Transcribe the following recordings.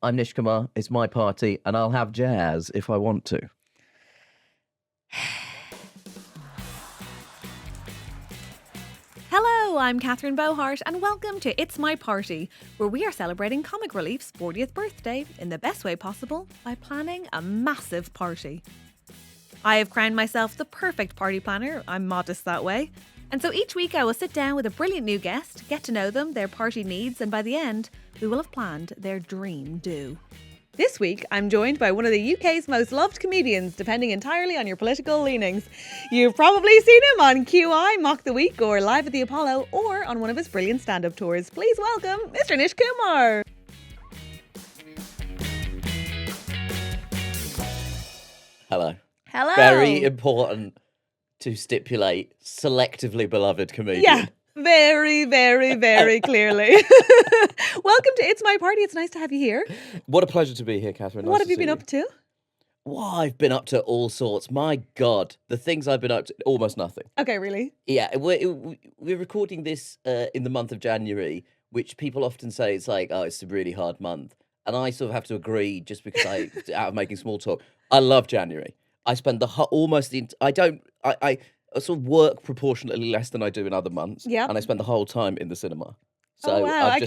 I'm Nish Kumar. It's my party, and I'll have jazz if I want to. Hello, I'm Catherine Bohart, and welcome to It's My Party, where we are celebrating Comic Relief's 40th birthday in the best way possible by planning a massive party. I have crowned myself the perfect party planner. I'm modest that way. And so each week I will sit down with a brilliant new guest, get to know them, their party needs, and by the end, we will have planned their dream do. This week, I'm joined by one of the UK's most loved comedians, depending entirely on your political leanings. You've probably seen him on QI, Mock the Week, or Live at the Apollo, or on one of his brilliant stand-up tours. Please welcome Mr. Nish Kumar. Hello. Hello. Very important to stipulate, selectively beloved comedian. Yeah, very, very, very clearly. Welcome to It's My Party. It's nice to have you here. What a pleasure to be here, Catherine. What have you been up to? Well, I've been up to all sorts. My God, the things I've been up to, almost nothing. Okay, really? Yeah, we're recording this in the month of January, which people often say it's like, oh, it's a really hard month. And I sort of have to agree just because out of making small talk, I love January. I spend I sort of work proportionately less than I do in other months. Yep. And I spend the whole time in the cinema. So Oh, wow.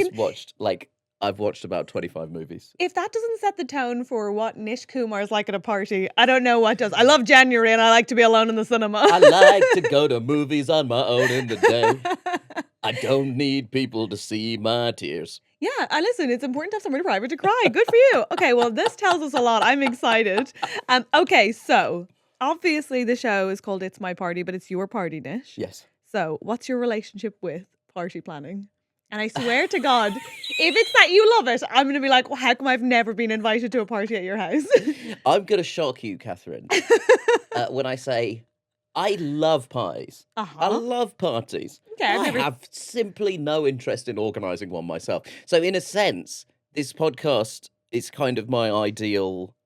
I've watched about 25 movies. If that doesn't set the tone for what Nish Kumar is like at a party, I don't know what does. I love January and I like to be alone in the cinema. I like to go to movies on my own in the day. I don't need people to see my tears. Yeah, I listen, it's important to have somewhere private to cry. Good for you. Okay, well, this tells us a lot. I'm excited. Okay, so obviously the show is called It's My Party, but it's your party, Nish. Yes. So what's your relationship with party planning? And I swear to God, if it's that you love it, I'm going to be like, well, how come I've never been invited to a party at your house? I'm going to shock you, Catherine, when I say I love parties. I love parties. Okay, I have simply no interest in organising one myself. So in a sense, this podcast is kind of my ideal,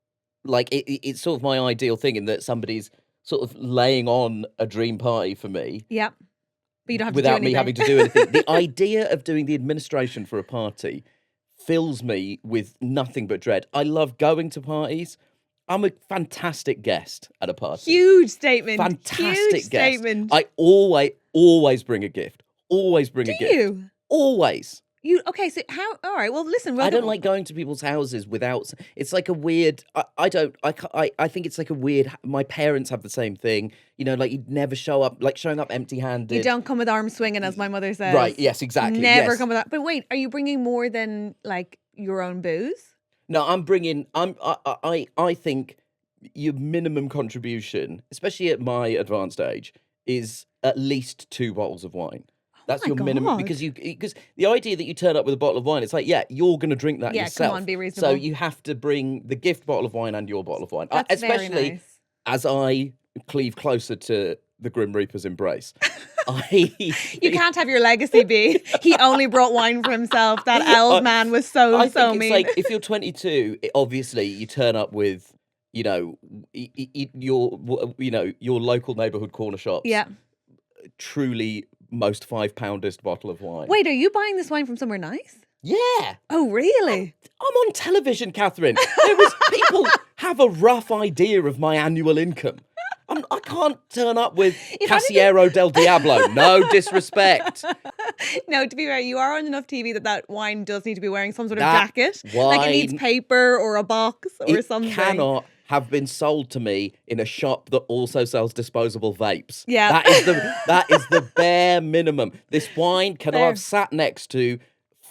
like it's sort of my ideal thing in that somebody's sort of laying on a dream party for me. Yeah. But you don't have without to do me having to do anything. The idea of doing the administration for a party fills me with nothing but dread. I love going to parties. I'm a fantastic guest at a party. Huge statement. Fantastic Huge guest. statement. I always bring a gift. Always bring a gift. Do you? Always. Okay, so how? All right, well, listen. I don't like going to people's houses without. It's like a weird. I think it's like a weird. My parents have the same thing. You know, like you'd never show up, like showing up empty-handed. You don't come with arms swinging, as my mother says. Right? Yes, exactly. Never yes. come with that. But wait, are you bringing more than like your own booze? No, I'm bringing. I think your minimum contribution, especially at my advanced age, is at least 2 bottles of wine. That's my your minimum God. because the idea that you turn up with a bottle of wine, it's like, yeah, you're going to drink that Yeah, yourself. come on, be reasonable. So you have to bring the gift bottle of wine and your bottle of wine. That's Especially very nice. as I cleave closer to the Grim Reaper's embrace. You can't have your legacy be. He only brought wine for himself. That old man was so I think mean. it's like if you're 22, obviously you turn up with, you know, your local neighbourhood corner shops. Yeah. Truly most 5-poundest bottle of wine. Wait, are you buying this wine from somewhere nice? Yeah. Oh, really? I'm on television, Catherine. People have a rough idea of my annual income. I can't turn up with Casiero del Diablo. No disrespect. No, to be fair, you are on enough TV that wine does need to be wearing some sort of That jacket. Like it needs wine- paper or a box or It something. cannot have been sold to me in a shop that also sells disposable vapes. Yeah. That is the bare minimum. This wine cannot Fair. have sat next to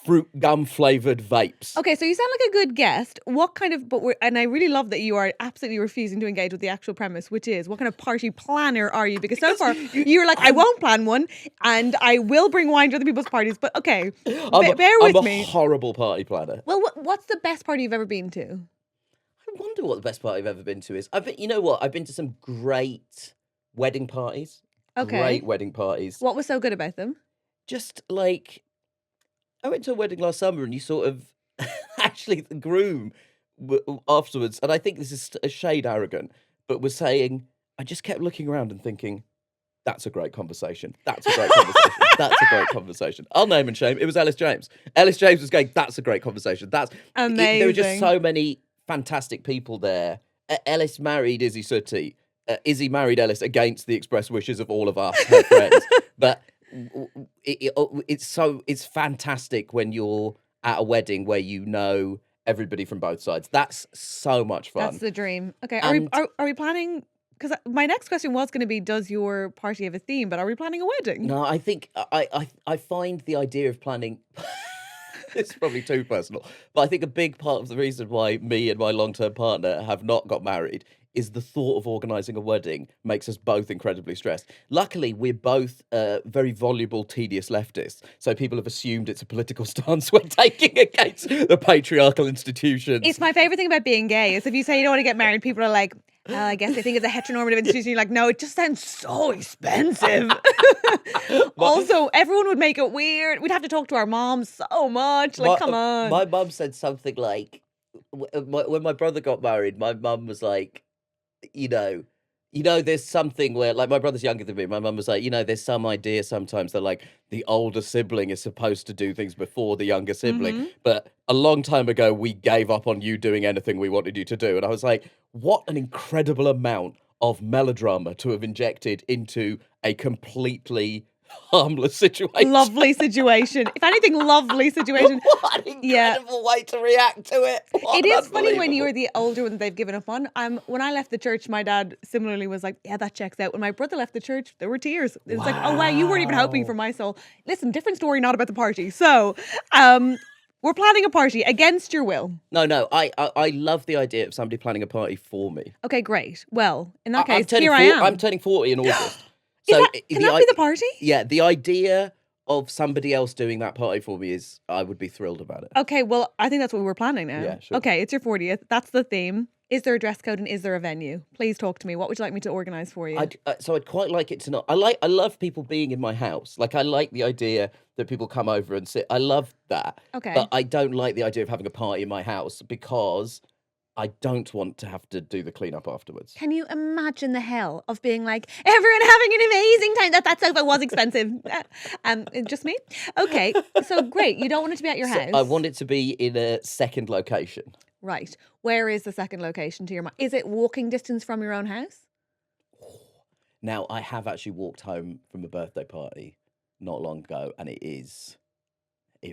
fruit gum flavored vapes. Okay, so you sound like a good guest. What kind of, and I really love that you are absolutely refusing to engage with the actual premise, which is what kind of party planner are you? Because so far you're like, I won't plan one and I will bring wine to other people's parties. But okay, bear with I'm me. a horrible party planner. Well, what's the best party you've ever been to? I wonder what the best party I've ever been to is. You know what? I've been to some great wedding parties. Okay. Great wedding parties. What was so good about them? Just like, I went to a wedding last summer and you sort of, actually the groom afterwards, and I think this is a shade arrogant, but was saying, I just kept looking around and thinking, That's a great conversation. That's a great conversation. That's a great conversation. I'll name and shame. It was Ellis James. Ellis James was going, that's a great conversation. Amazing. There were just so many fantastic people there. Ellis married Izzy Sooty. Izzy married Ellis against the express wishes of all of us, her friends. But it's fantastic when you're at a wedding where you know everybody from both sides. That's so much fun. That's the dream. Okay, And- are we planning? Because my next question was going to be, does your party have a theme? But are we planning a wedding? No, I think I find the idea of planning. It's probably too personal, but I think a big part of the reason why me and my long-term partner have not got married is the thought of organising a wedding makes us both incredibly stressed. Luckily, we're both very voluble, tedious leftists, so people have assumed it's a political stance we're taking against the patriarchal institutions. It's my favorite thing about being gay is if you say you don't want to get married, people are like, I guess they think it's a heteronormative institution. You're like, no, it just sounds so expensive. Also, everyone would make it weird. We'd have to talk to our moms so much. Like, come on. My mum said something like, when my brother got married, my mum was like, you know, there's something where, like, my brother's younger than me. My mum was like, there's some idea sometimes that, like, the older sibling is supposed to do things before the younger sibling. Mm-hmm. But a long time ago, we gave up on you doing anything we wanted you to do. And I was like, what an incredible amount of melodrama to have injected into a completely harmless situation. Lovely situation. If anything, lovely situation. What an incredible way to react to it. It is funny when you're the older one that they've given up on. When I left the church, my dad similarly was like, yeah, that checks out. When my brother left the church, there were tears. It was like, oh, wow, you weren't even hoping for my soul. Listen, different story, not about the party. So, we're planning a party against your will. No, I love the idea of somebody planning a party for me. Okay, great. Well, in that I'm case, here I am. I'm turning 40 in August. Can that be the party? Yeah, the idea of somebody else doing that party for me I would be thrilled about it. Okay, well, I think that's what we're planning now. Yeah, sure. Okay, it's your 40th. That's the theme. Is there a dress code and is there a venue? Please talk to me. What would you like me to organise for you? So I'd quite like it to not. I love people being in my house. Like, I like the idea that people come over and sit. I love that. Okay. But I don't like the idea of having a party in my house because I don't want to have to do the cleanup afterwards. Can you imagine the hell of being like, everyone having an amazing time? That sofa was expensive. Just me? Okay, so great. You don't want it to be at your house? I want it to be in a second location. Right. Where is the second location to your mind? Is it walking distance from your own house? Now, I have actually walked home from a birthday party not long ago, and it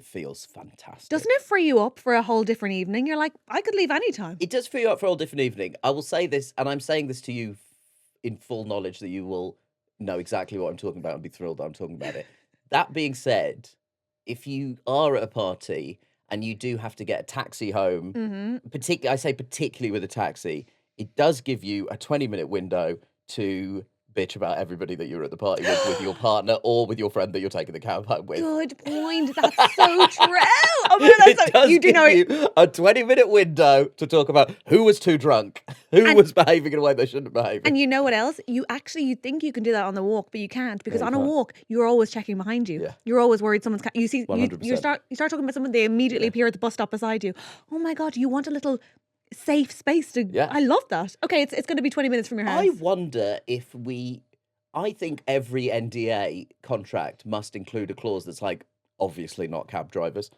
feels fantastic. Doesn't it free you up for a whole different evening? You're like, I could leave anytime. It does free you up for a whole different evening. I will say this, and I'm saying this to you in full knowledge that you will know exactly what I'm talking about and be thrilled that I'm talking about it. That being said, if you are at a party and you do have to get a taxi home, particularly with a taxi, it does give you a 20-minute window to bitch about everybody that you're at the party with your partner or with your friend that you're taking the cab home with. Good point. That's so true. Oh my God, It does give you a 20-minute window to talk about who was too drunk, who was behaving in a way they shouldn't behave. And you know what else? You think you can do that on the walk, but you can't, because on a walk you're always checking behind you. Yeah. You're always worried someone's. You see, 100%. you start talking about someone, they immediately appear at the bus stop beside you. Oh my God, you want a little safe space to. Yeah. I love that. Okay, it's going to be 20 minutes from your house. I wonder if I think every NDA contract must include a clause that's like, obviously not cab drivers.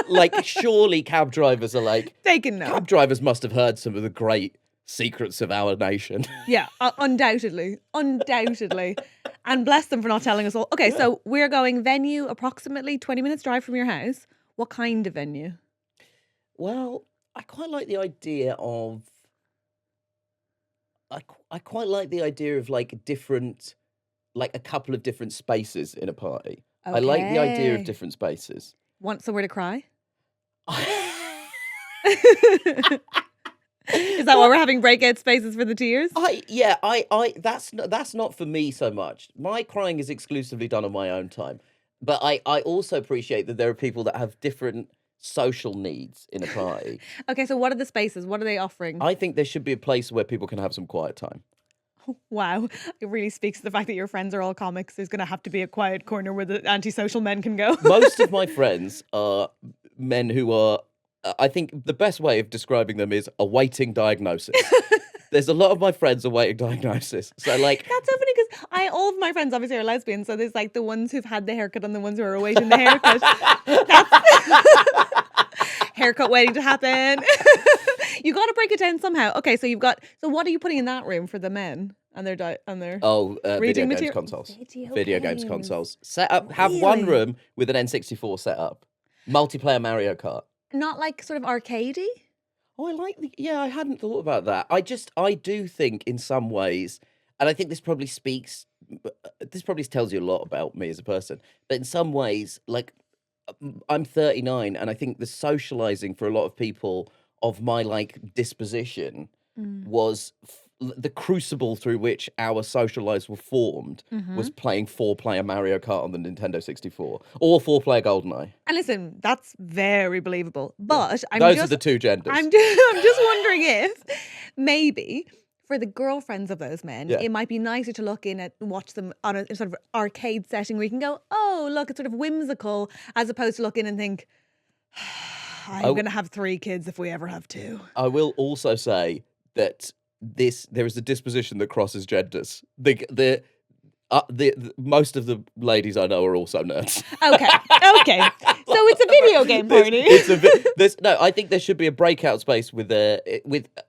Like, surely cab drivers are like, Taken note. cab drivers must have heard some of the great secrets of our nation. Yeah, undoubtedly. And bless them for not telling us all. Okay, so we're going venue approximately 20 minutes drive from your house. What kind of venue? Well, I quite like the idea of. I quite like the idea of like a couple of different spaces in a party. Okay. I like the idea of different spaces. Want somewhere to cry? Is that why we're having breakout spaces for the tears? That's not for me so much. My crying is exclusively done on my own time. But I also appreciate that there are people that have different social needs in a party. Okay, so what are the spaces? What are they offering? I think there should be a place where people can have some quiet time. Wow, it really speaks to the fact that your friends are all comics. There's going to have to be a quiet corner where the antisocial men can go. Most of my friends are men who are, I think the best way of describing them is awaiting diagnosis. there's a lot of my friends awaiting diagnosis. So like, That's so funny because all of my friends obviously are lesbians. So there's like the ones who've had the haircut and the ones who are awaiting the haircut. Haircut waiting to happen. You got to break it down somehow. Okay, so so what are you putting in that room for the men and their video reading games material? consoles, Video video games games. consoles. Set up, have one Really? room with an N64 set up, multiplayer Mario Kart. Not like sort of arcadey? Oh, I hadn't thought about that. I do think in some ways, and I think this probably tells you a lot about me as a person, but in some ways, like, I'm 39, and I think the socializing for a lot of people of my like disposition was the crucible through which our social lives were formed was playing 4-player Mario Kart on the Nintendo 64 or 4-player GoldenEye. And listen, that's very believable. But Those are the two genders. I'm just wondering if maybe for the girlfriends of those men, Yeah. it might be nicer to look in at watch them on a sort of arcade setting where you can go, oh, look, it's sort of whimsical, as opposed to look in and think, I'm going to have 3 kids if we ever have 2. I will also say that there is a disposition that crosses genders. The most of the ladies I know are also nerds. Okay. So it's a video game party. I think there should be a breakout space with a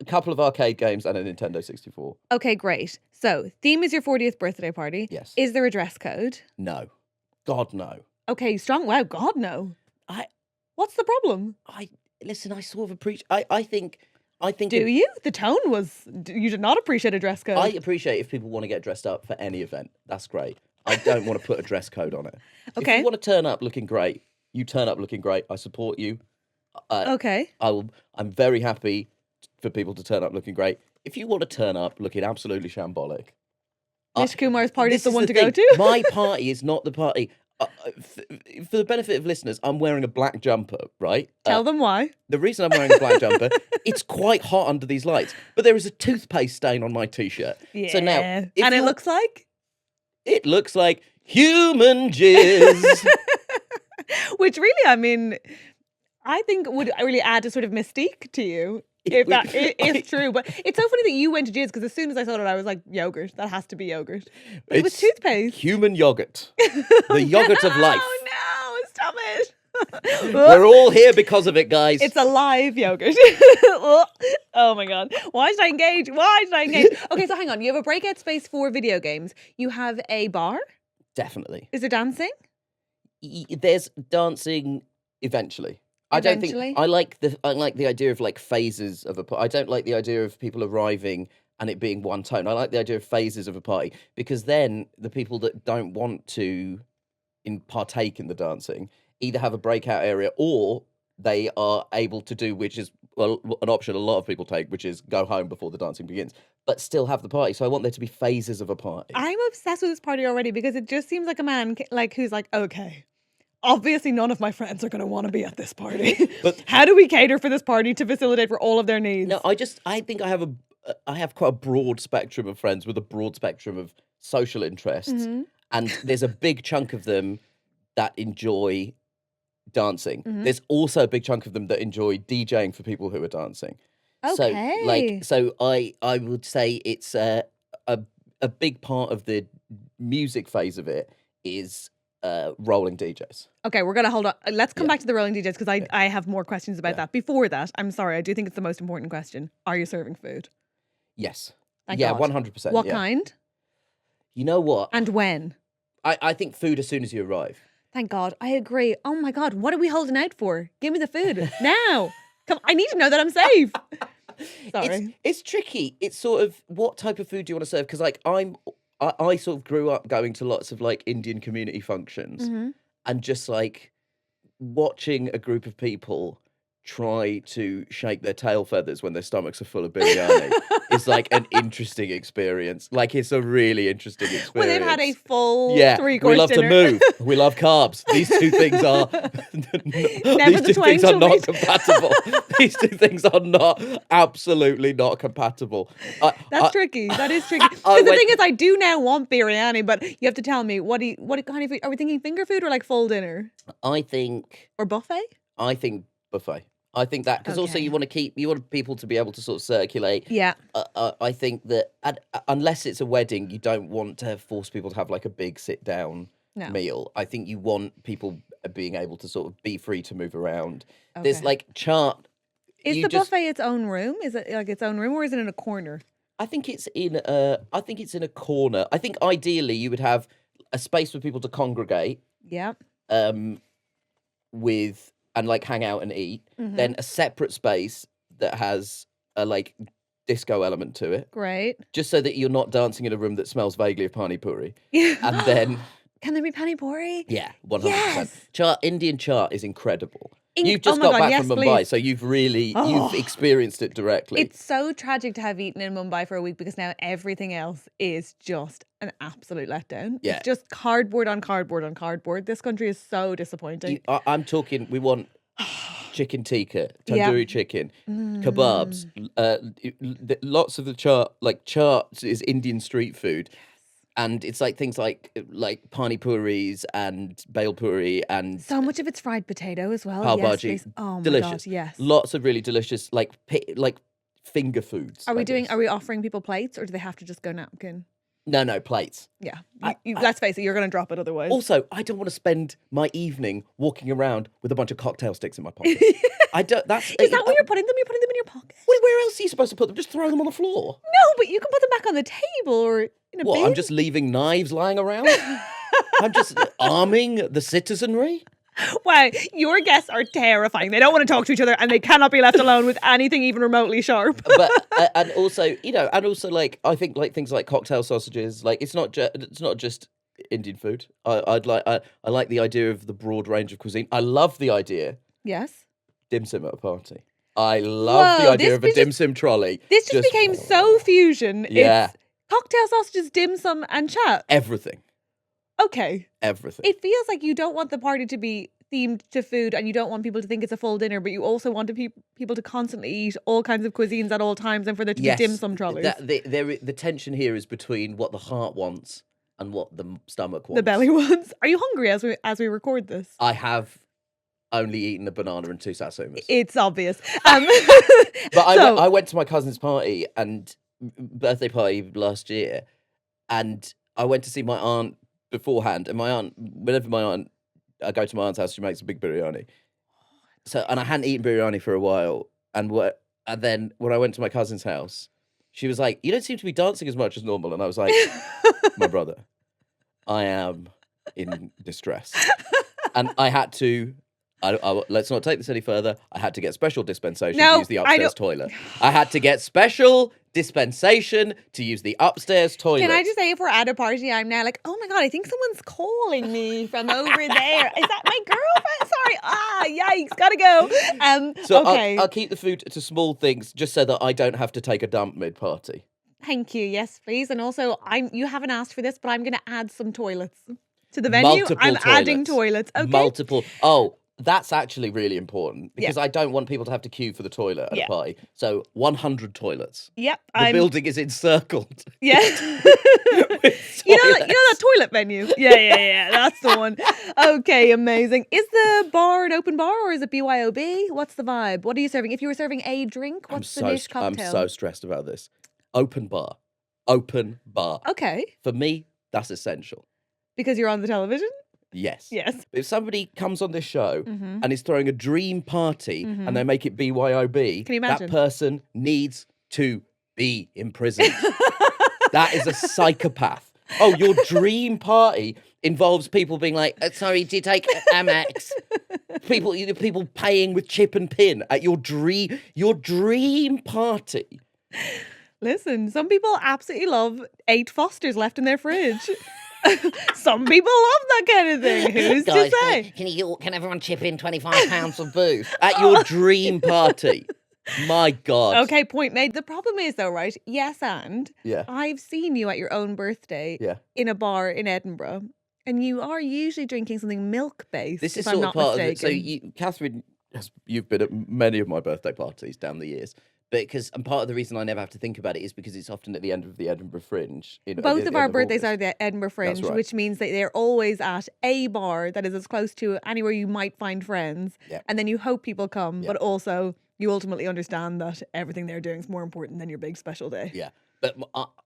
couple of arcade games and a Nintendo 64. Okay, great. So theme is your 40th birthday party. Yes. Is there a dress code? No. God, no. Okay, strong. Wow, God, no. What's the problem? Listen, I sort of appreciate. I think. Do you? The tone was. You did not appreciate a dress code. I appreciate if people want to get dressed up for any event. That's great. I don't want to put a dress code on it. Okay. If you want to turn up looking great, you turn up looking great. I support you. Okay. I'm very happy for people to turn up looking great. If you want to turn up looking absolutely shambolic, Nish Kumar's party is this the one to thing. go to. My party is not the party. For the benefit of listeners, I'm wearing a black jumper, right? Tell them why. The reason I'm wearing a black jumper, it's quite hot under these lights, but there is a toothpaste stain on my t-shirt. Yeah. So now, and it looks like? It looks like human jizz. Which really, I mean, I think would really add a sort of mystique to you. If that is true. But it's so funny that you went to jizz because as soon as I saw it, I was like, yogurt. That has to be yogurt. But it was It's toothpaste. Human yogurt. The yogurt of life. Oh no, stop it. We're all here because of it, guys. It's a live yogurt. Oh my God. Why did I engage? Okay, so hang on. You have a breakout space for video games. You have a bar. Definitely. Is there dancing? There's dancing eventually. I don't think Eventually? I like the idea of like phases of a party. I don't like the idea of people arriving and it being one tone. I like the idea of phases of a party because then the people that don't want to partake in the dancing either have a breakout area or they are able to do, which is an option a lot of people take, which is go home before the dancing begins, but still have the party. So I want there to be phases of a party. I'm obsessed with this party already because it just seems like a man like who's like, okay, obviously none of my friends are going to want to be at this party. But how do we cater for this party to facilitate for all of their needs? No, I think I have quite a broad spectrum of friends with a broad spectrum of social interests, and there's a big chunk of them that enjoy dancing. There's also a big chunk of them that enjoy DJing for people who are dancing. Okay. So I would say it's a big part of the music phase of it is rolling DJs. Okay, we're going to hold on. Let's come back to the rolling DJs because I have more questions about that. Before that, I'm sorry, I do think it's the most important question. Are you serving food? Yes. Thank yeah, God. 100%. What yeah. kind? You know what? And when? I think food as soon as you arrive. Thank God. I agree. Oh my God, what are we holding out for? Give me the food now. Come, I need to know that I'm safe. Sorry. It's tricky. It's sort of what type of food do you want to serve? Because like I sort of grew up going to lots of like Indian community functions and just like watching a group of people try to shake their tail feathers when their stomachs are full of biryani is like an interesting experience. Like it's a really interesting experience. When they've had a full 3-course we love dinner. to move. We love carbs. These two things are Never the twain shall not meet. compatible. These two things are not absolutely not compatible. That's tricky. That is tricky. Because the thing is, I do now want biryani, but you have to tell me what kind of food are we thinking? Finger food or like full dinner I think or buffet? buffet. I think that because also Okay. you want people to be able to sort of circulate. Yeah. I think that unless it's a wedding, you don't want to force people to have like a big sit down No. meal. I think you want people being able to sort of be free to move around. There's Okay. like chart. Is you the just, buffet its own room? Is it like its own room, or is it in a corner? I think it's in a corner. I think ideally you would have a space for people to congregate Yeah. with and like hang out and eat. Mhm. Then a separate space that has a like disco element to it, Great. just so that you're not dancing in a room that smells vaguely of pani puri. Yeah. And then Can there be pani puri? yeah, 100%. Yes. Indian chaat is incredible. In- You've just oh my got God, back yes, from Mumbai, please. so you've Oh. experienced it directly. It's so tragic to have eaten in Mumbai for a week because now everything else is just an absolute letdown. Yeah. It's just cardboard on cardboard on cardboard. This country is so disappointing. I'm talking. We want chicken tikka, Yeah. tandoori chicken, Mm. kebabs. Lots of the chaat is Indian street food, and it's like things like pani puris and bale puri and So much of it's fried potato as well. pav Yes, bhaji. please. Oh my Delicious. God, yes. Lots of really delicious like finger foods. Are I we doing? guess. Are we offering people plates, or do they have to just go napkin? No plates. Yeah. I- Let's face it, you're going to drop it otherwise. Also, I don't want to spend my evening walking around with a bunch of cocktail sticks in my pocket. I don't. That's Is that where you're putting them? You're putting them in your pocket? Where else are you supposed to put them? Just throw them on the floor. No, but you can put them back on the table or in a What? bin. I'm just leaving knives lying around. I'm just arming the citizenry. Wow, your guests are terrifying. They don't want to talk to each other, and they cannot be left alone with anything even remotely sharp. But and also, like I think like things like cocktail sausages. Like it's not just Indian food. I like the idea of the broad range of cuisine. I love the idea Yes. dim sum at a party. I love the Whoa, idea this of a just- dim sum trolley. This just became so fusion. Yeah. It's cocktail sausages, dim sum, and chat. Everything. Okay. Everything. It feels like you don't want the party to be themed to food, and you don't want people to think it's a full dinner, but you also want people to constantly eat all kinds of cuisines at all times, and for there to be dim sum trolleys. The tension here is between what the heart wants and what the stomach wants. The belly ones. Are you hungry as we record this? I have only eaten a banana and 2 satsumas. It's obvious. But so- I went to my cousin's party and birthday party last year, and I went to see my aunt beforehand. And my aunt, I go to my aunt's house, she makes a big biryani. So, and I hadn't eaten biryani for a while, and then when I went to my cousin's house, she was like, "You don't seem to be dancing as much as normal," and I was like, "My brother, I am in distress," and I had to. Let's not take this any further. I had to get special dispensation to use the upstairs toilet. I had to get special dispensation to use the upstairs toilet. Can I just say, if we're at a party, I'm now like, oh my God, I think someone's calling me from over there. Is that my girlfriend? Sorry. Yikes, gotta go. So okay. I'll keep the food to small things just so that I don't have to take a dump mid-party. Thank you. Yes, please. And also, you haven't asked for this, but I'm going to add some toilets to the venue. I'm adding toilets. Okay. Multiple. Oh, that's actually really important because I don't want people to have to queue for the toilet at a party. So 100 toilets. Yep. The building is encircled. Yeah. You know that toilet venue? Yeah. That's the one. Okay, amazing. Is the bar an open bar or is it BYOB? What's the vibe? What are you serving? If you were serving a drink, what's the Nish cocktail? I'm so stressed about this. Open bar. Open bar. Okay. For me, that's essential. Because you're on the television? Yes. Yes. If somebody comes on this show Mhm. and is throwing a dream party and they make it BYOB, Can you imagine? that person needs to be imprisoned. That is a psychopath. Oh, your dream party involves people being like, sorry, do you take Amex? people paying with chip and pin at your dream party. Listen, some people absolutely love 8 Fosters left in their fridge. Some people love that kind of thing. Who's Guys, to say? can everyone chip in £25 of booze at your dream party? My God. Okay, point made. The problem is though, right? Yes, and Yeah. I've seen you at your own birthday Yeah. in a bar in Edinburgh, and you are usually drinking something milk-based, This is if I'm sort not of part mistaken. of it. So, Catherine, you've been at many of my birthday parties down the years. And part of the reason I never have to think about it is because it's often at the end of the Edinburgh Fringe. Both of our birthdays August. are the Edinburgh Fringe, right. which means that they're always at a bar that is as close to anywhere you might find friends. Yeah. And then you hope people come, Yeah. but also you ultimately understand that everything they're doing is more important than your big special day. Yeah. But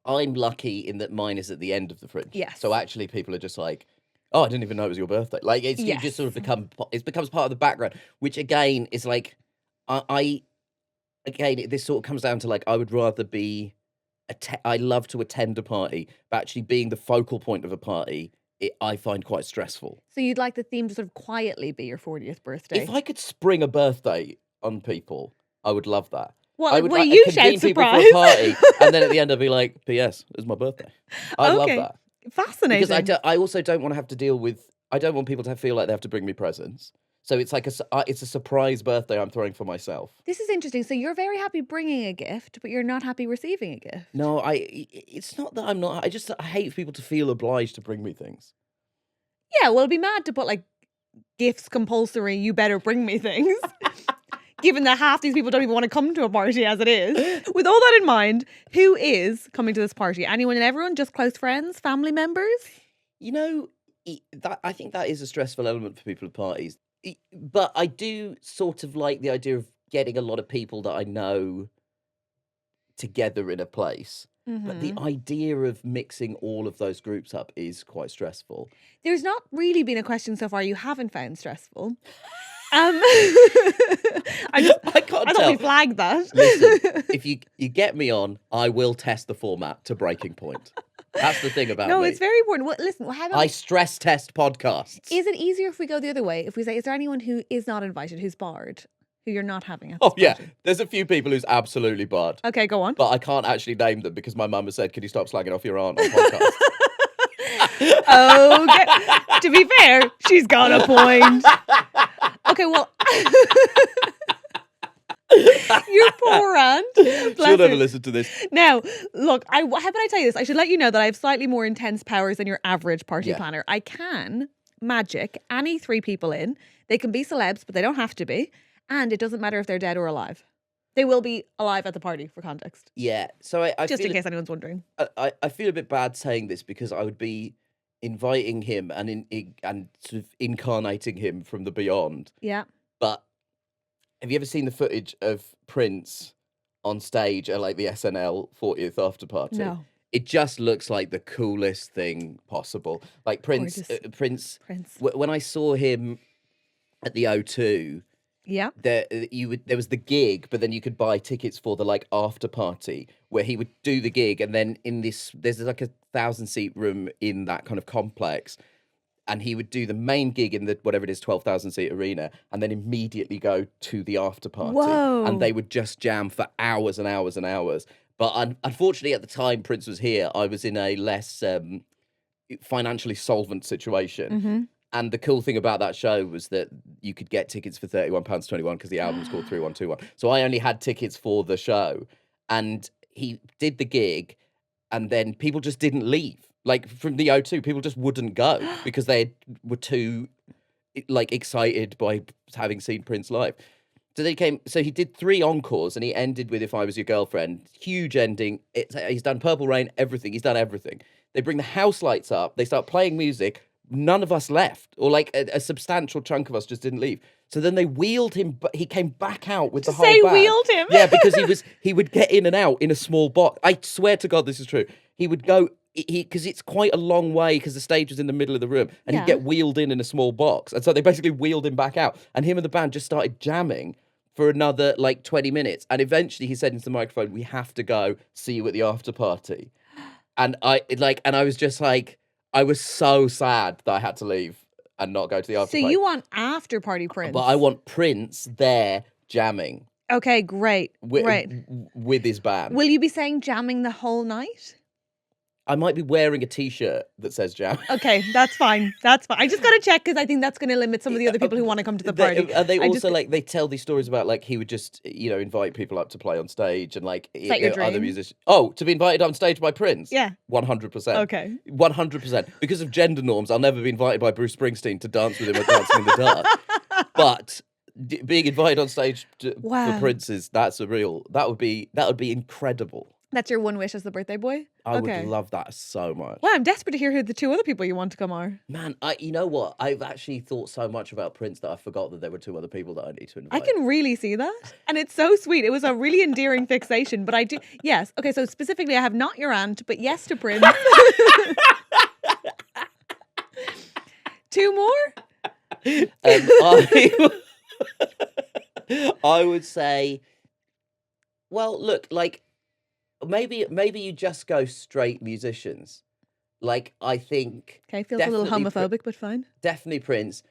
I'm lucky in that mine is at the end of the Fringe. Yes. So actually people are just like, oh, I didn't even know it was your birthday. Like, you Yes. just sort of it becomes part of the background, which again is like, again, this sort of comes down to like, I would rather be, I love to attend a party, but actually being the focal point of a party, I find quite stressful. So you'd like the theme to sort of quietly be your 40th birthday? If I could spring a birthday on people, I would love that. What, I would will you convene shout people surprise? for a party, and then at the end I'd be like, "P.S. It's my birthday." I love Okay. that Fascinating. because I also don't want to have to deal with. I don't want people to feel like they have to bring me presents. So it's like it's a surprise birthday I'm throwing for myself. This is interesting. So you're very happy bringing a gift, but you're not happy receiving a gift. No, it's not that I'm not. I hate for people to feel obliged to bring me things. Yeah, well, it'd be mad to put like gifts compulsory. You better bring me things. Given that half these people don't even want to come to a party as it is. With all that in mind, who is coming to this party? Anyone and everyone? Just close friends? Family members? You know, I think that is a stressful element for people at parties. But I do sort of like the idea of getting a lot of people that I know together in a place. But the idea of mixing all of those groups up is quite stressful. There's not really been a question so far you haven't found stressful. I can't I thought tell. we flagged that. Listen, if you get me on, I will test the format to breaking point. That's the thing about No, me. it's very important. Well, listen, how about I stress test podcasts. is it easier if we go the other way? If we say, is there anyone who is not invited, who's barred, who you're not having at this Oh yeah, party? there's a few people who's absolutely barred. Okay, go on. But I can't actually name them because my mum has said, "Can you stop slagging off your aunt on podcast?" Okay. To be fair, she's got a point. Okay, well, your poor aunt. Bless She'll never her. listen to this. Now, look, how about I tell you this? I should let you know that I have slightly more intense powers than your average party Yeah. planner. I can magic any 3 people in. They can be celebs, but they don't have to be. And it doesn't matter if they're dead or alive. They will be alive at the party, for context. Yeah, so I Just feel in case anyone's wondering. I feel a bit bad saying this because I would be inviting him and sort of incarnating him from the beyond. Yeah. But have you ever seen the footage of Prince on stage at like the SNL 40th after party? No. It just looks like the coolest thing possible. Like Prince, Gorgeous. Prince. When I saw him at the O2, Yeah. there was the gig, but then you could buy tickets for the like after party where he would do the gig, and then there's like a 1,000-seat room in that kind of complex, and he would do the main gig in the whatever it is 12,000-seat arena, and then immediately go to the after party, Whoa. and they would just jam for hours and hours and hours. But unfortunately, at the time Prince was here, I was in a less financially solvent situation. And the cool thing about that show was that you could get tickets for £31.21 because the album's called 3121. So I only had tickets for the show. And he did the gig, and then people just didn't leave. Like from the O2, people just wouldn't go because they were too like excited by having seen Prince live. So he did 3 encores, and he ended with "If I Was Your Girlfriend." Huge ending. He's done Purple Rain, everything. He's done everything. They bring the house lights up. They start playing music. None of us left, or like a substantial chunk of us just didn't leave. So then they wheeled him, but he came back out with the whole band. Wheeled him? Yeah, because he would get in and out in a small box. I swear to God, this is true. He would go, because it's quite a long way, because the stage was in the middle of the room, and he'd get wheeled in a small box. And so they basically wheeled him back out, and him and the band just started jamming for another like 20 minutes. And eventually he said into the microphone, "We have to go, see you at the after party." And I was just like, I was so sad that I had to leave and not go to the after So party. you want after party Prince? But I want Prince there jamming Okay, great. with his band. Will you be saying jamming the whole night? I might be wearing a T-shirt that says jam. Okay, that's fine. That's fine. I just got to check because I think that's going to limit some of the other people who want to come to the party. They I also just- they tell these stories about like he would just invite people up to play on stage, and like that your other dream? musicians. Oh, to be invited on stage by Prince? Yeah. 100%. Okay. 100%. Because of gender norms, I'll never be invited by Bruce Springsteen to dance with him at Dancing in the Dark. But being invited on stage for Wow. Prince's, that would be incredible. That's your one wish as the birthday boy? I Okay. would love that so much. Wow, I'm desperate to hear who the two other people you want to come are. Man, you know what? I've actually thought so much about Prince that I forgot that there were 2 other people that I need to I invite. can really see that. And it's so sweet. It was a really endearing fixation, but I do. Yes. Okay, so specifically, I have not your aunt, but yes to Prince. 2 more? I would say, well, look, like maybe you just go straight musicians. Like I think Okay, feels a little definitely homophobic, but fine. definitely Prince,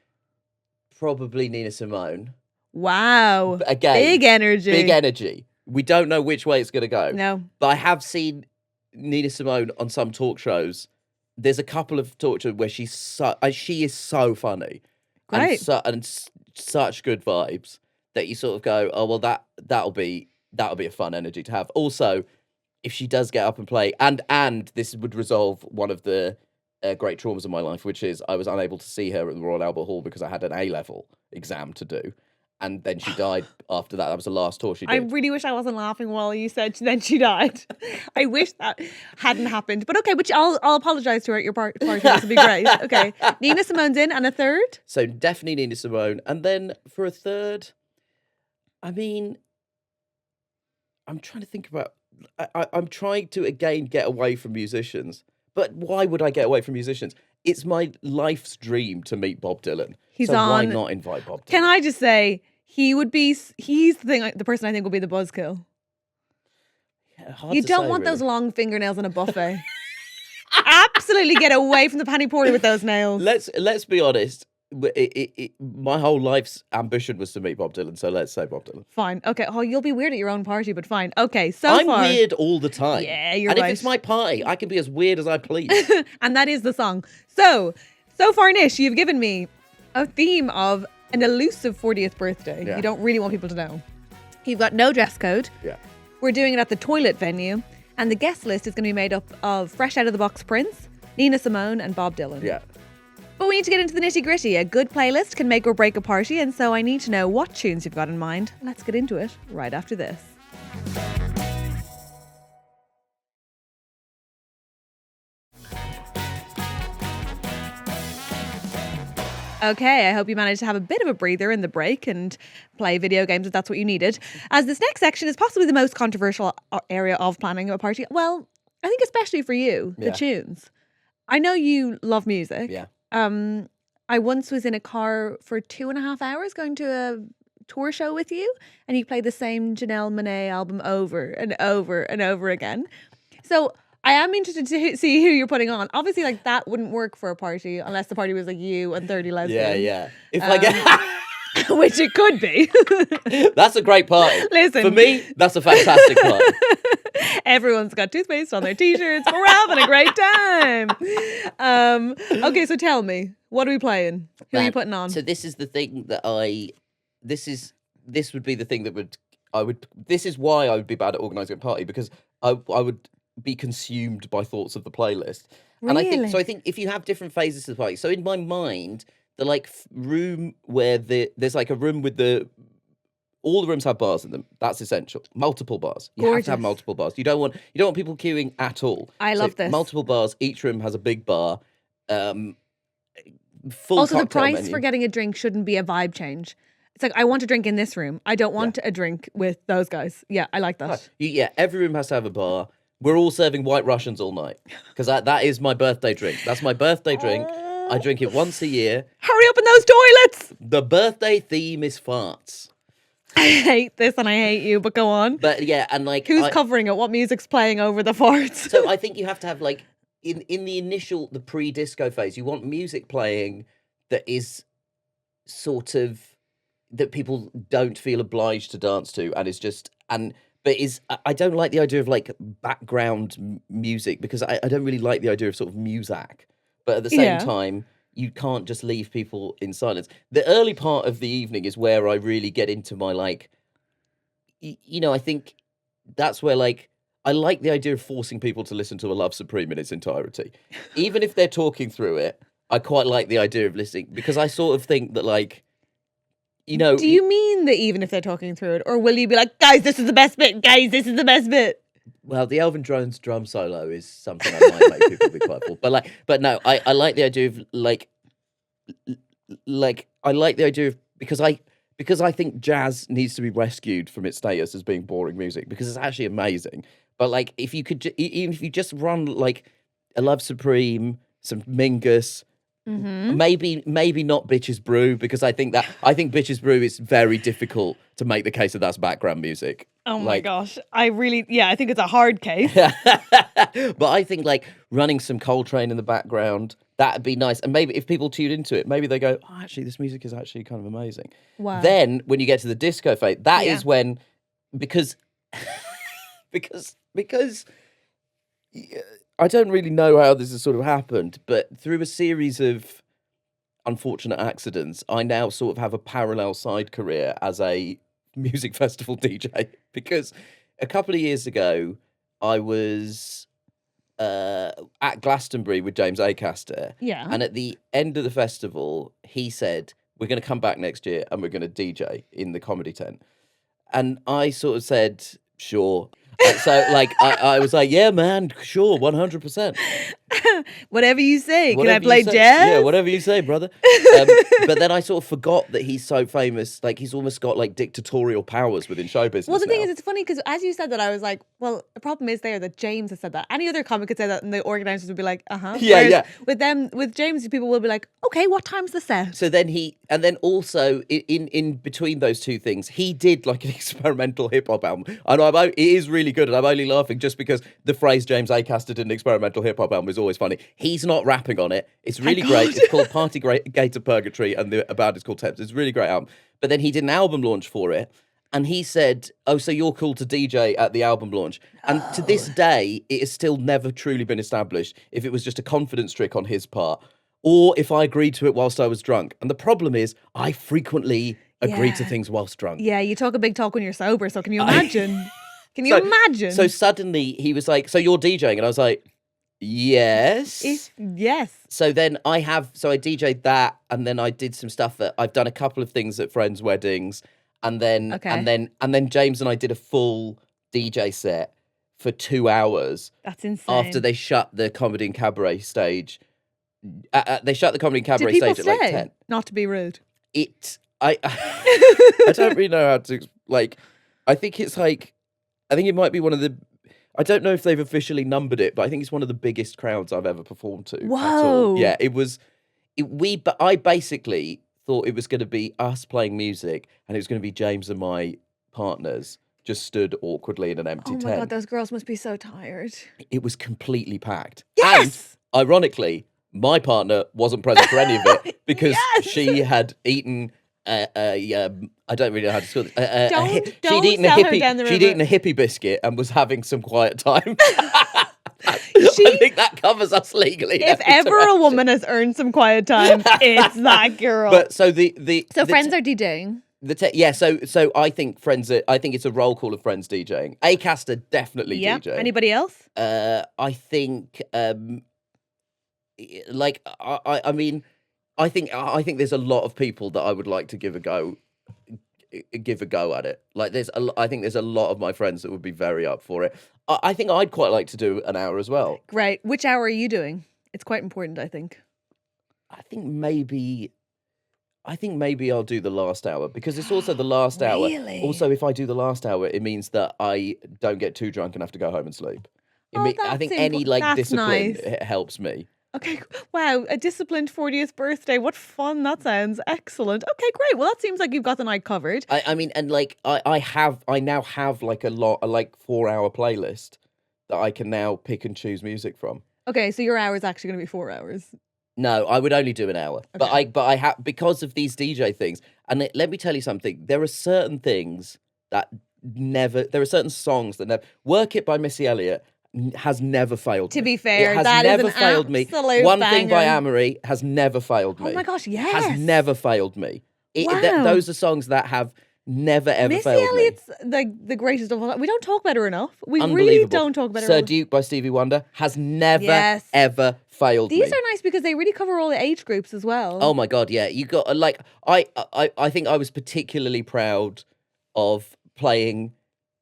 probably Nina Simone. Wow. Again, Big energy. big energy. We don't know which way it's going to go. No. But I have seen Nina Simone on some talk shows. There's a couple of talk shows where she is so funny. Great. And such good vibes that you sort of go, oh well, that'll be a fun energy to have. Also, if she does get up and play, and this would resolve one of the great traumas of my life, which is I was unable to see her at the Royal Albert Hall because I had an A-level exam to do, and then she died after that. That was the last tour she did. I really wish I wasn't laughing while you said then she died. I wish that hadn't happened. But okay, but I'll apologise to her at your party. This would be great. Okay. Nina Simone's in, and a third? So definitely Nina Simone. And then for a third, I mean, I'm trying to think about, I'm trying to again get away from musicians. But why would I get away from musicians? It's my life's dream to meet Bob Dylan. He's so why on- not invite Bob Dylan? Can I just say, he's the person I think will be the buzzkill. Yeah, hard You to don't say, want really. those long fingernails in a buffet. Absolutely get away from the penny porter with those nails. Let's be honest. My whole life's ambition was to meet Bob Dylan, so let's say Bob Dylan. Fine. Okay. Oh, you'll be weird at your own party, but fine. Okay. So I'm far. weird all the time. Yeah, you're and right. if it's my party, I can be as weird as I please. And that is the song. So far, Nish, you've given me a theme of an elusive 40th birthday. Yeah. You don't really want people to know. You've got no dress code. Yeah. We're doing it at the toilet venue. And the guest list is going to be made up of fresh out of the box Prince, Nina Simone, and Bob Dylan. Yeah. But we need to get into the nitty gritty. A good playlist can make or break a party. And so I need to know what tunes you've got in mind. Let's get into it right after this. Okay, I hope you managed to have a bit of a breather in the break and play video games if that's what you needed. As this next section is possibly the most controversial area of planning a party. Well, I think especially for you, the Yeah. tunes. I know you love music. Yeah. I once was in a car for 2.5 hours going to a tour show with you, and you played the same Janelle Monáe album over and over and over again. So I am interested to see who you're putting on. Obviously, like that wouldn't work for a party unless the party was like you and 30 lesbians. Yeah. If I get, Which it could be. that's a great party. Listen. For me, that's a fantastic party. Everyone's got toothpaste on their t-shirts. We're having a great time. Okay, so tell me, what are we playing? Who are you Man, putting on? So this is the thing that this would be the thing that this is why I would be bad at organising a party, because I would be consumed by thoughts of the playlist. And I Really? think if you have different phases to the party, so in my mind, the like room where there's like a room with all the rooms have bars in them. That's essential. Multiple bars. You have to have Gorgeous. multiple bars. You don't want people queuing at all. I love this. Multiple bars. Each room has a big bar. Full Also, the cocktail price menu. for getting a drink shouldn't be a vibe change. It's like, I want a drink in this room. I don't want a drink with those guys. Yeah, I like that. Every room has to have a bar. We're all serving White Russians all night because that is my birthday drink. That's my birthday drink. I drink it once a year. Hurry up in those toilets! The birthday theme is farts. I hate this and I hate you, but go on. But yeah, and like Who's covering it? What music's playing over the farts? So I think you have to have like in the pre-disco phase, you want music playing that is sort of that people don't feel obliged to dance to, and is just I don't like the idea of like background music because I don't really like the idea of sort of music. But at the same time, you can't just leave people in silence. The early part of the evening is where I really get into my like, I think that's where like, I like the idea of forcing people to listen to A Love Supreme in its entirety. Even if they're talking through it, I quite like the idea of listening because I sort of think that like, you know, Do you mean that even if they're talking through it, or will you be like, guys, this is the best bit, guys, this is the best bit? well, the Elvin Jones drum solo is something that might make people be quite full. But no, I like the idea of I like the idea of because I think jazz needs to be rescued from its status as being boring music because it's actually amazing. But like, if you could, even if you just run like a Love Supreme, some Mingus. Maybe not Bitches Brew because I think Bitches Brew is very difficult to make the case that that's background music. Oh my gosh. I think it's a hard case. But I think like running some Coltrane in the background, that'd be nice. And maybe if people tune into it, maybe they go, oh, actually, this music is actually kind of amazing. Wow. Then when you get to the disco phase, that is when, because I don't really know how this has sort of happened, but through a series of unfortunate accidents, I now sort of have a parallel side career as a music festival DJ. Because a couple of years ago, I was at Glastonbury with James Acaster. Yeah. And at the end of the festival, he said, we're going to come back next year and we're going to DJ in the comedy tent. And I sort of said, sure. So, like, I was like, yeah, man, sure, 100%. Whatever you say. Whatever Can I play you say. jazz? Yeah, whatever you say, brother. But then I sort of forgot that he's so famous. Like, he's almost got, like, dictatorial powers within show business Well, the thing now. is, it's funny because as you said that, I was like, well, the problem is there that James has said that. Any other comic could say that and the organisers would be like, uh-huh. Yeah, Whereas yeah. with James, people will be like, okay, what time's the set? So then also in between those two things, he did like an experimental hip hop album. And it is really good. And I'm only laughing just because the phrase James Acaster did an experimental hip hop album is always funny. He's not rapping on it. It's really great. It's called Party Gate of Purgatory and the band is called Temps. It's a really great album. But then he did an album launch for it. And he said, oh, so you're cool to DJ at the album launch. And to this day, it has still never truly been established if it was just a confidence trick on his part or if I agreed to it whilst I was drunk. And the problem is I frequently agree to things whilst drunk. Yeah, you talk a big talk when you're sober. So can you imagine? Can you imagine? So suddenly he was like, so you're DJing? And I was like, yes. Yes. So then I DJ'd that. And then I did some stuff I've done a couple of things at friends' weddings. And then James and I did a full DJ set for 2 hours. That's insane. After they shut the comedy and cabaret stage. They shut the comedy and cabaret Did people stage at like stay? 10. Not to be rude. I don't really know how to like. I think it might be one of the. I don't know if they've officially numbered it, but I think it's one of the biggest crowds I've ever performed to. Whoa! At all. Yeah, it was. But I basically thought it was going to be us playing music, and it was going to be James and my partners just stood awkwardly in an empty tent. Oh my God, those girls must be so tired. It was completely packed. Yes! And ironically, my partner wasn't present for any of it because she had eaten. I don't really know how to describe it. Don't she'd eaten a sell her down the hippie. She'd river. eaten a hippie biscuit and was having some quiet time. I think that covers us legally. If ever a woman has earned some quiet time, it's that girl. But so friends are DJing. So I think friends. I think it's a roll call of friends DJing. Acaster definitely DJing. Anybody else? I think. I mean, I think there's a lot of people that I would like to give a go at it. Like I think there's a lot of my friends that would be very up for it. I think I'd quite like to do an hour as well. Great. Which hour are you doing? It's quite important, I think. I think maybe I'll do the last hour because it's also the last hour. Really? Also, if I do the last hour, it means that I don't get too drunk and have to go home and sleep. I think any that's discipline nice. helps me. Okay, wow, a disciplined 40th birthday. What fun that sounds. Excellent. Okay, great. Well, that seems like you've got the night covered. I mean, and like I now have like a 4-hour playlist that I can now pick and choose music from. Okay, so your hour is actually going to be 4 hours. No, I would only do an hour. Okay. But I have because of these DJ things. And let me tell you something. There are certain things that there are certain songs that never. Work It by Missy Elliott has never failed me. To be fair, it has that is never an failed me. absolute One Thing by banger. Amory has never failed me. Oh my gosh, yes. Has never failed me. Wow. Those are songs that have Never ever Missy failed me. Elliott's like the greatest of all time. We don't talk about her enough. We really Unbelievable. don't talk about her. Sir Duke by Stevie Wonder has never ever failed me. These are nice because they really cover all the age groups as well. Oh my god, yeah. You got like I think I was particularly proud of playing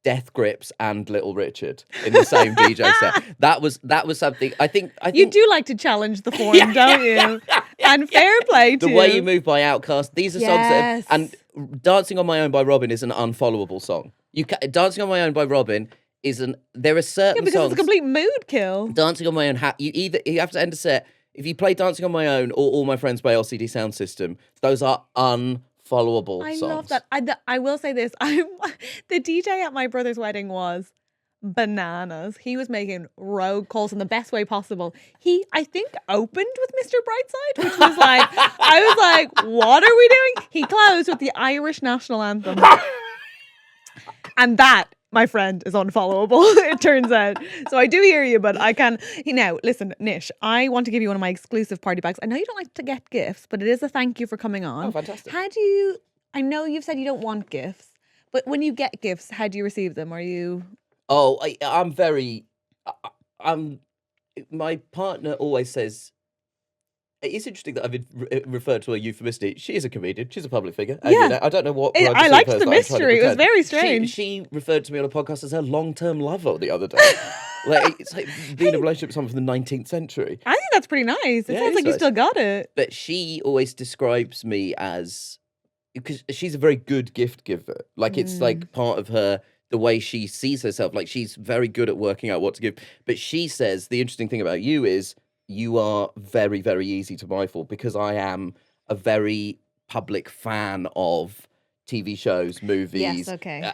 Death Grips and Little Richard in the same DJ set. That was something. I think you do like to challenge the form, don't you? And fair play to The Way You Move by Outkast. These are songs that and Dancing on My Own by Robin is an unfollowable song. Dancing on My Own by Robin is there are certain because songs. It's a complete mood kill. Dancing on My Own you have to end a set. If you play Dancing on My Own or All My Friends by LCD Sound System, those are unfollowable songs. I love that. I will say this. The DJ at my brother's wedding was bananas. He was making road calls in the best way possible. He, I think, opened with Mr. Brightside, which was like, I was like, what are we doing? He closed with the Irish national anthem. And that, my friend, is unfollowable, it turns out. So I do hear you, but I can... Now, listen, Nish, I want to give you one of my exclusive party bags. I know you don't like to get gifts, but it is a thank you for coming on. Oh, fantastic. How do you... I know you've said you don't want gifts, but when you get gifts, how do you receive them? Are you... Oh, I'm very... My partner always says... It's interesting that I've been referred to her euphemistically. She is a comedian. She's a public figure. And, Yeah. I don't know what... I liked the mystery. It was very strange. She referred to me on a podcast as her long-term lover the other day. It's like being in a relationship with someone from the 19th century. I think that's pretty nice. It sounds like you still got it. But she always describes me as... Because she's a very good gift giver. Like, it's like part of her... The way she sees herself. Like, she's very good at working out what to give. But she says the interesting thing about you is... You are very, very easy to buy for because I am a very public fan of TV shows, movies,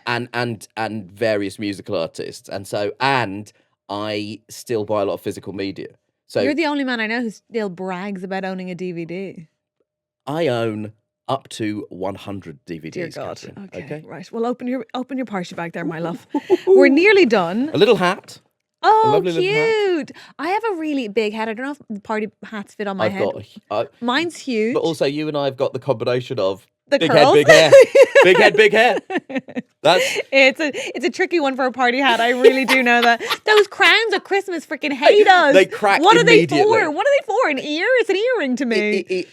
and various musical artists. And I still buy a lot of physical media. So you're the only man I know who still brags about owning a DVD. I own up to 100 DVDs. Dear God. Catherine. Okay. Right. Well, open your party bag there, my love. We're nearly done. A little hat. Oh, cute. I have a really big head. I don't know if the party hats fit on my head. Mine's huge. But also you and I have got the combination of the big curls. Head, big hair. Big head, big hair. It's a tricky one for a party hat. I really do know that. Those crowns at Christmas freaking hate us. They crack What immediately. are they for? What are they for? An ear? It's an earring to me.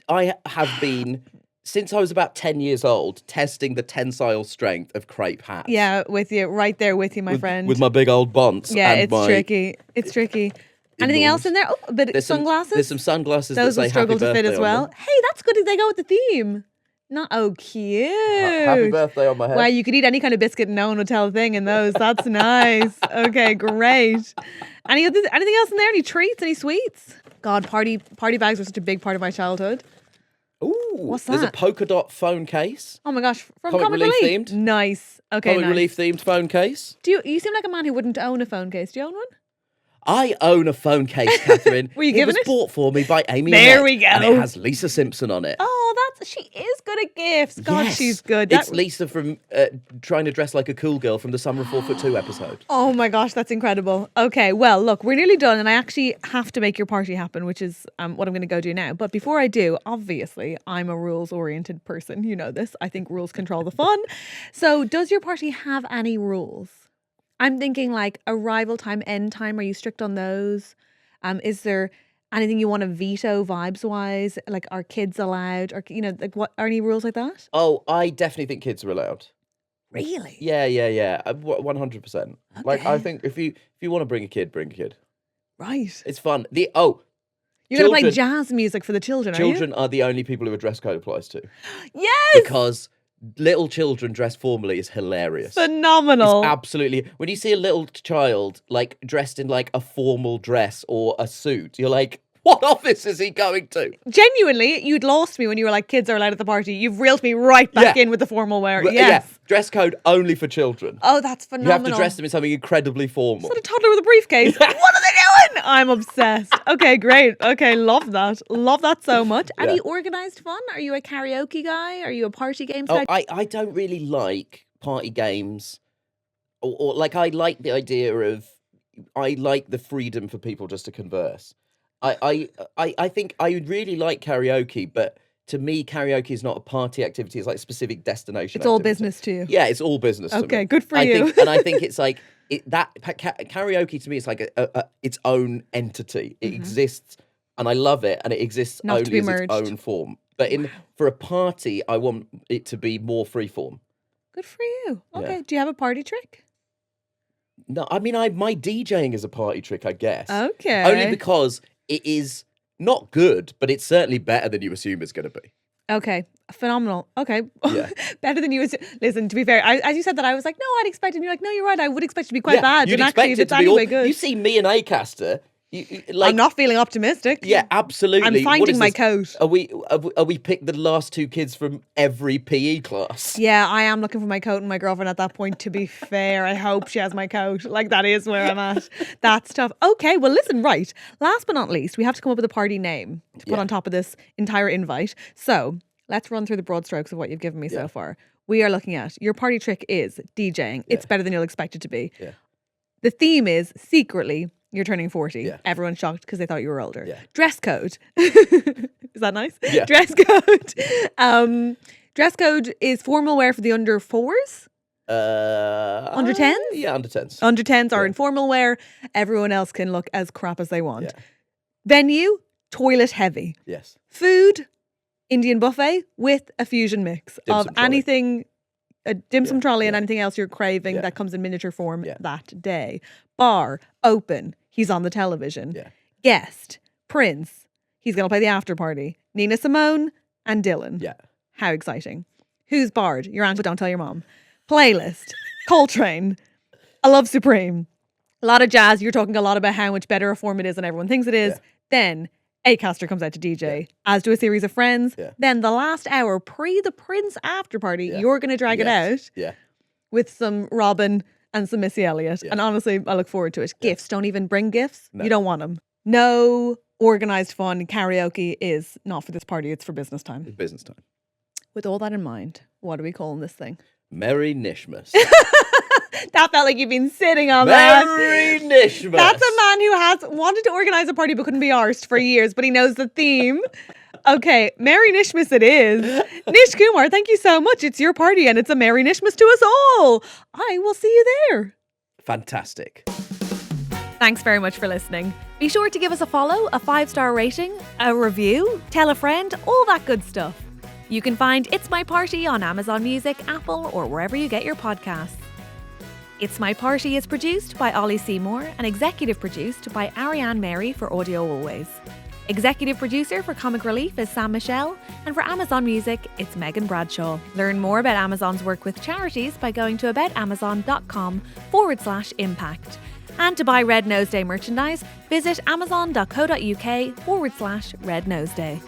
I have been... Since I was about 10 years old, testing the tensile strength of crepe hats. Yeah, with you. Right there with you, my friend. With my big old bonce. Yeah, it's tricky. It's tricky. Anything else in there? Oh, a bit of sunglasses? There's some sunglasses Those that will say struggle happy to fit birthday as well. Hey, that's good. They go with the theme. Cute. Happy birthday on my head. Wow, you could eat any kind of biscuit and no one would tell a thing in those. That's nice. Okay, great. Anything else in there? Any treats? Any sweets? God, party bags were such a big part of my childhood. Ooh, what's that? There's a polka dot phone case. Oh my gosh, from Comic Relief Relief themed. Nice. Okay, Comic Relief themed phone case. You seem like a man who wouldn't own a phone case. Do you own one? I own a phone case, Catherine. Were you given it? Was bought for me by Amy. There we go. And it has Lisa Simpson on it. Oh, she is good at gifts. God, yes. She's good. It's Lisa from trying to dress like a cool girl from the Summer of 4'2" episode. Oh my gosh, that's incredible. Okay, well, look, we're nearly done and I actually have to make your party happen, which is what I'm going to go do now. But before I do, obviously, I'm a rules-oriented person. You know this. I think rules control the fun. So does your party have any rules? I'm thinking like arrival time, end time. Are you strict on those? Is there anything you want to veto vibes wise? Like, are kids allowed? Or, like, what are any rules like that? Oh, I definitely think kids are allowed. Really? Yeah. 100%. Like, I think if you want to bring a kid, bring a kid. Right. It's fun. You're going to play jazz music for the children, Children are the only people who a dress code applies to. Yes! Because little children dressed formally is hilarious. Phenomenal. It's absolutely... When you see a little child, like, dressed in, like, a formal dress or a suit, you're like, what office is he going to? Genuinely, you'd lost me when you were like, kids are allowed at the party. You've reeled me right back in with the formal wear. Yes. Yeah, dress code only for children. Oh, that's phenomenal. You have to dress them in something incredibly formal. Is that a toddler with a briefcase? What are they doing? I'm obsessed. Okay, great. Okay, love that. Love that so much. Any organised fun? Are you a karaoke guy? Are you a party games guy? I don't really like party games. Or like, I like the idea of... I like the freedom for people just to converse. I think I would really like karaoke, but to me, karaoke is not a party activity. It's like a specific destination. It's all activity. business to you. Yeah, it's all business. To Okay, me. good for I you. Think, and I think it's like karaoke to me is like its own entity. It exists, and I love it, and it exists Not to only be as merged. its own form. But for a party, I want it to be more freeform. Good for you. Okay. Yeah. Do you have a party trick? No, I mean, my DJing is a party trick, I guess. Okay. Only because it is not good, but it's certainly better than you assume it's going to be. Okay. Phenomenal. Okay. Yeah. Better than you. Listen, to be fair, as you said that, I was like, no, I'd expect it. And you're like, no, you're right. I would expect it to be quite bad. You'd And expect actually, it it's to be anyway good. You see me and Acaster. I'm not feeling optimistic. Yeah, absolutely. I'm What finding is my this? coat. Are we picked the last two kids from every PE class? Yeah, I am looking for my coat and my girlfriend at that point, to be fair. I hope she has my coat. Like, that is where I'm at. That's tough. Okay, well, listen, right. Last but not least, we have to come up with a party name to put on top of this entire invite. So let's run through the broad strokes of what you've given me so far. We are looking at your party trick is DJing. It's better than you'll expect it to be. Yeah. The theme is secretly you're turning 40. Yeah. Everyone's shocked because they thought you were older. Yeah. Dress code. Is that nice? Yeah. Dress code. Dress code is formal wear for the under 4s. Under 10s? Yeah, under 10s. Under 10s are informal wear. Everyone else can look as crap as they want. Yeah. Venue, toilet heavy. Yes. Food, Indian buffet with a fusion mix Dim of sum trolley. anything, a dim sum trolley and anything else you're craving Yeah. that comes in miniature form Yeah. that day. Bar, open. He's on the television. Yeah. Guest, Prince. He's going to play the after party. Nina Simone and Dylan. Yeah. How exciting. Who's barred? Your aunt, but don't tell your mom. Playlist, Coltrane, A Love Supreme. A lot of jazz. You're talking a lot about how much better a form it is than everyone thinks it is. Yeah. Then Acaster comes out to DJ, as do a series of friends. Yeah. Then the last hour, pre the Prince after party, you're going to drag it out Yeah. with some Robin and some Missy Elliott. Yeah. And honestly, I look forward to it. Gifts, don't even bring gifts. No. You don't want them. No organised fun. Karaoke is not for this party. It's for business time. Business time. With all that in mind, what are we calling this thing? Merry Nishmas. That felt like you've been sitting on that. Merry Nishmas. That's a man who has wanted to organise a party but couldn't be arsed for years, but he knows the theme. Okay, Merry Nishmas it is. Nish Kumar, thank you so much. It's your party and it's a Merry Nishmas to us all. I will see you there. Fantastic. Thanks very much for listening. Be sure to give us a follow, a 5-star rating, a review, tell a friend, all that good stuff. You can find It's My Party on Amazon Music, Apple, or wherever you get your podcasts. It's My Party is produced by Ollie Seymour and executive produced by Ariane Mary for Audio Always. Executive producer for Comic Relief is Sam Michelle, and for Amazon Music, it's Megan Bradshaw. Learn more about Amazon's work with charities by going to aboutamazon.com/impact. And to buy Red Nose Day merchandise, visit amazon.co.uk/Red Nose Day.